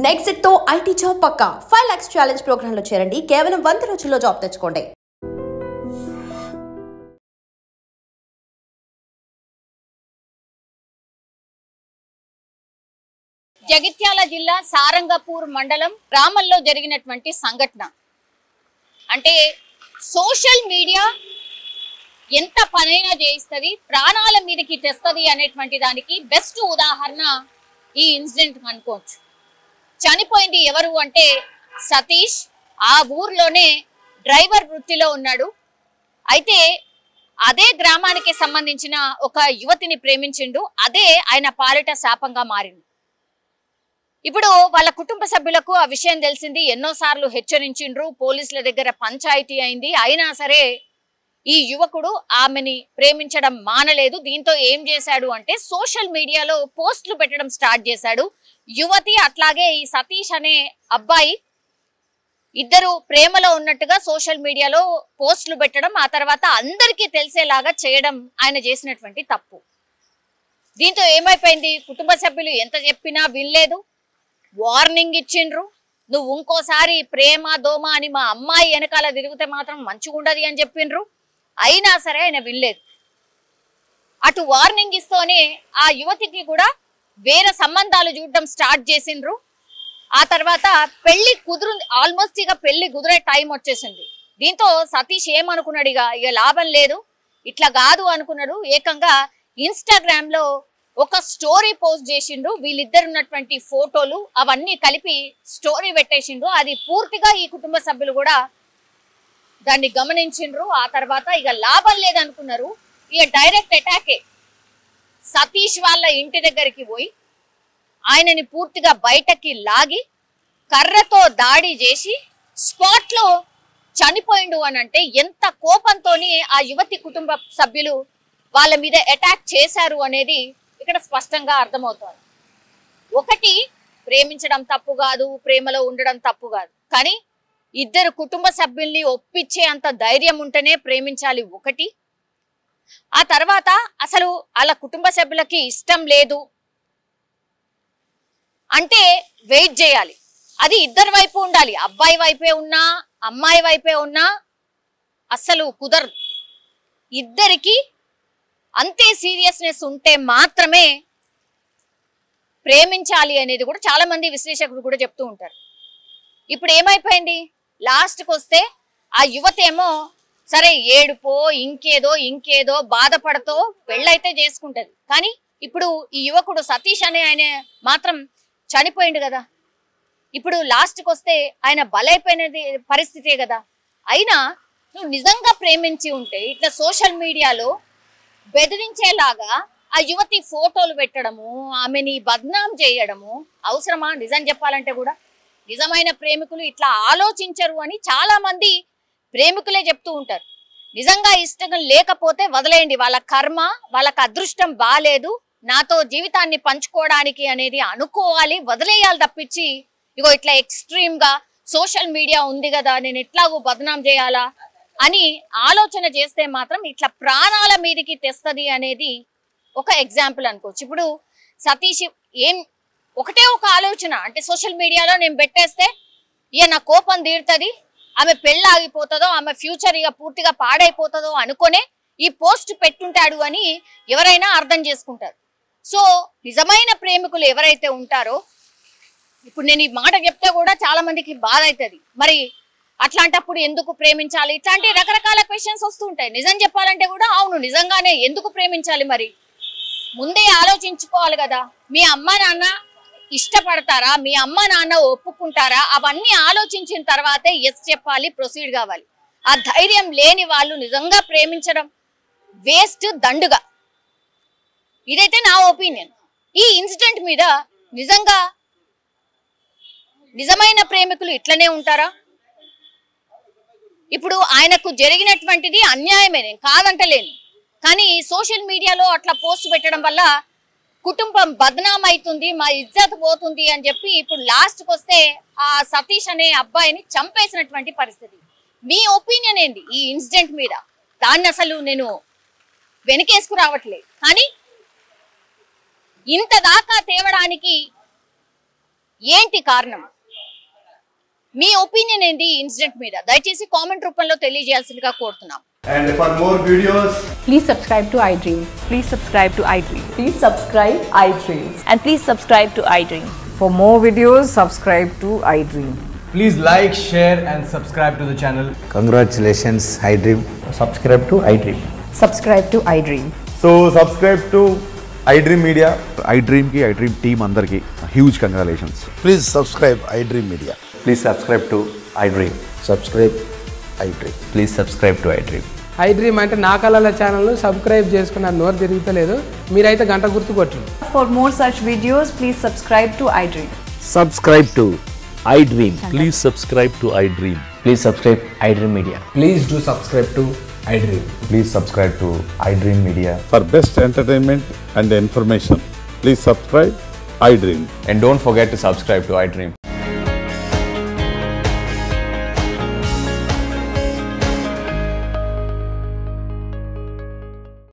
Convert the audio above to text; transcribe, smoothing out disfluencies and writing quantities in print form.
Next తో IT job పక్కా 5 lakhs challenge program లో చేరండి. కేవలం 100 రోజుల్లో జాబ్ తెచ్చుకోండి. జగిత్యాల జిల్లా సారంగపూర్ మండలం గ్రామంలో జరిగినటువంటి సంఘటన అంటే సోషల్ మీడియా ఎంత పనైనా చేయిస్తుంది, ప్రాణాల మీదకి తెస్తుంది అనేటువంటి దానికి బెస్ట్ ఉదాహరణ ఈ ఇన్సిడెంట్ అనుకోవచ్చు. చనిపోయింది ఎవరు అంటే సతీష్. ఆ ఊర్లోనే డ్రైవర్ వృత్తిలో ఉన్నాడు. అయితే అదే గ్రామానికి సంబంధించిన ఒక యువతిని ప్రేమించిండు. అదే ఆయన పాలిట శాపంగా మారింది. ఇప్పుడు వాళ్ళ కుటుంబ సభ్యులకు ఆ విషయం తెలిసింది. ఎన్నోసార్లు హెచ్చరించిండ్రు, పోలీసుల దగ్గర పంచాయతీ అయింది. అయినా సరే ఈ యువకుడు ఆమెని ప్రేమించడం మానలేదు. దీంతో ఏం చేశాడు అంటే సోషల్ మీడియాలో పోస్టులు పెట్టడం స్టార్ట్ చేశాడు. యువతి అట్లాగే ఈ సతీష్ అనే అబ్బాయి ఇద్దరు ప్రేమలో ఉన్నట్టుగా సోషల్ మీడియాలో పోస్టులు పెట్టడం, ఆ తర్వాత అందరికీ తెలిసేలాగా చేయడం ఆయన చేసినటువంటి తప్పు. దీంతో ఏమైపోయింది, కుటుంబ సభ్యులు ఎంత చెప్పినా వినలేదు. వార్నింగ్ ఇచ్చిండ్రు, నువ్వు ఇంకోసారి ప్రేమ దోమ అని మా అమ్మాయి వెనకాల తిరిగితే మాత్రం మంచిగా ఉండదు అని చెప్పిండ్రు. అయినా సరే ఆయన వినలేదు. అటు వార్నింగ్ ఇస్తూనే ఆ యువతికి కూడా వేరే సంబంధాలు చూడడం స్టార్ట్ చేసిండ్రు. ఆ తర్వాత పెళ్లి ఆల్మోస్ట్ ఇక పెళ్లి కుదిరే టైం వచ్చేసింది. దీంతో సతీష్ ఏమనుకున్నాడు, ఇక లాభం లేదు, ఇట్లా కాదు అనుకున్నాడు. ఏకంగా ఇన్స్టాగ్రామ్ లో ఒక స్టోరీ పోస్ట్ చేసిండు. వీళ్ళిద్దరు ఉన్నటువంటి ఫోటోలు అవన్నీ కలిపి స్టోరీ పెట్టేసిండు. అది పూర్తిగా ఈ కుటుంబ సభ్యులు కూడా దాన్ని గమనించిండ్రు. ఆ తర్వాత ఇక లాభం లేదనుకున్నారు. ఇక డైరెక్ట్ అటాకే. సతీష్ వాళ్ళ ఇంటి దగ్గరికి పోయి ఆయనని పూర్తిగా బయటకి లాగి కర్రతో దాడి చేసి స్పాట్ లో చనిపోయిండు అని అంటే ఎంత కోపంతోని ఆ యువతి కుటుంబ సభ్యులు వాళ్ళ మీద అటాక్ చేశారు అనేది ఇక్కడ స్పష్టంగా అర్థమవుతోంది. ఒకటి, ప్రేమించడం తప్పు కాదు, ప్రేమలో ఉండడం తప్పు కాదు, కానీ ఇద్దరు కుటుంబ సభ్యుల్ని ఒప్పించే అంత ధైర్యం ఉంటేనే ప్రేమించాలి ఒకటి. ఆ తర్వాత అసలు వాళ్ళ కుటుంబ సభ్యులకి ఇష్టం లేదు అంటే వెయిట్ చేయాలి. అది ఇద్దరి వైపు ఉండాలి. అబ్బాయి వైపే ఉన్నా అమ్మాయి వైపే ఉన్నా అసలు కుదరదు. ఇద్దరికి అంతే సీరియస్నెస్ ఉంటే మాత్రమే ప్రేమించాలి అనేది కూడా చాలా మంది విశ్లేషకులు కూడా చెప్తూ ఉంటారు. ఇప్పుడు ఏమైపోయింది, లాస్ట్కి వస్తే ఆ యువతేమో సరే ఏడుపో ఇంకేదో బాధపడతో పెళ్ళైతే చేసుకుంటది. కానీ ఇప్పుడు ఈ యువకుడు సతీష్ అనే ఆయన మాత్రం చనిపోయిండు కదా. ఇప్పుడు లాస్ట్కి వస్తే ఆయన బలైపోయినది పరిస్థితే కదా. అయినా నువ్వు నిజంగా ప్రేమించి ఉంటే ఇట్లా సోషల్ మీడియాలో బెదిరించేలాగా ఆ యువతి ఫోటోలు పెట్టడము, ఆమెని బద్నాం చేయడము అవసరమా? నిజం చెప్పాలంటే కూడా నిజమైన ప్రేమికులు ఇట్లా ఆలోచించరు అని చాలా మంది ప్రేమికులే చెప్తూ ఉంటారు. నిజంగా ఇష్టం లేకపోతే వదిలేయండి, వాళ్ళ కర్మ, వాళ్ళకి అదృష్టం బాలేదు, నాతో జీవితాన్ని పంచుకోవడానికి అనేది అనుకోవాలి, వదిలేయాలి తప్పించి ఇగో ఇట్లా ఎక్స్ట్రీమ్ గా సోషల్ మీడియా ఉంది కదా నేను ఎట్లాగో బదనాం చేయాలా అని ఆలోచన చేస్తే మాత్రం ఇట్లా ప్రాణాల మీదకి తెస్తుంది అనేది ఒక ఎగ్జాంపుల్ అనుకోవచ్చు. ఇప్పుడు సతీష్ ఒకటే ఒక ఆలోచన, అంటే సోషల్ మీడియాలో నేను పెట్టేస్తే ఇక నా కోపం తీరుతుంది, ఆమె పెళ్ళి ఆగిపోతుందో, ఆమె ఫ్యూచర్ ఇక పూర్తిగా పాడైపోతుందో అనుకునే ఈ పోస్ట్ పెట్టుంటాడు అని ఎవరైనా అర్థం చేసుకుంటారు. సో నిజమైన ప్రేమికులు ఎవరైతే ఉంటారో, ఇప్పుడు నేను ఈ మాట చెప్తే కూడా చాలా మందికి బాధ అవుతుంది. మరి అట్లాంటప్పుడు ఎందుకు ప్రేమించాలి, ఇట్లాంటి రకరకాల క్వశ్చన్స్ వస్తూ ఉంటాయి. నిజం చెప్పాలంటే కూడా అవును నిజంగానే ఎందుకు ప్రేమించాలి, మరి ముందే ఆలోచించుకోవాలి కదా. మీ అమ్మ నాన్న ఇష్టపడతారా, మీ అమ్మ నాన్న ఒప్పుకుంటారా, అవన్నీ ఆలోచించిన తర్వాతే ఎస్ చెప్పాలి, ప్రొసీడ్ కావాలి. ఆ ధైర్యం లేని వాళ్ళు నిజంగా ప్రేమించడం వేస్ట్, దండుగా. ఇదైతే నా ఒపీనియన్. ఈ ఇన్సిడెంట్ మీద నిజంగా నిజమైన ప్రేమికులు ఇట్లనే ఉంటారా? ఇప్పుడు ఆయనకు జరిగినటువంటిది అన్యాయమే, నేను కాదంటలేను, కానీ సోషల్ మీడియాలో అట్లా పోస్ట్ పెట్టడం వల్ల కుటుంబం బద్నాం అవుతుంది, మా ఇజ్జత్ పోతుంది అని చెప్పి ఇప్పుడు లాస్ట్కి వస్తే ఆ సతీష్ అనే అబ్బాయిని చంపేసినటువంటి పరిస్థితి. మీ ఒపీనియన్ ఏంటి ఈ ఇన్సిడెంట్ మీద? దాన్ని అసలు నేను వెనకేసుకు రావట్లేదు, కానీ ఇంత దాకా తేవడానికి ఏంటి కారణం? మీ ఒపీనియన్ ఏంటి ఈ ఇన్సిడెంట్ మీద? దయచేసి కామెంట్ రూపంలో తెలియజేయాల్సిందిగా కోరుతున్నాం. And for more videos, Please subscribe to iDream. Please subscribe to iDream. Please subscribe iDream. And please subscribe to iDream. For more videos, subscribe to iDream. Please like, share and subscribe to the channel. Congratulations, iDream. subscribe to iDream. Subscribe to iDream. So subscribe to iDream Media. iDream ki iDream team andarki huge congratulations. Please subscribe iDream Media. Please subscribe to iDream. Subscribe iDream. Please subscribe to iDream. iDream అంటే నా కళల channel subscribe చేసుకున్న నోరు తిరుగుతలేదు, మీరైతే గంట గుర్తు కొట్టండి. For more such videos, please subscribe to iDream. Subscribe to iDream. Please subscribe to iDream. Please subscribe iDream Media. Please do subscribe to iDream. Please subscribe to iDream Media. For best entertainment and information, please subscribe iDream. And don't forget to subscribe to iDream.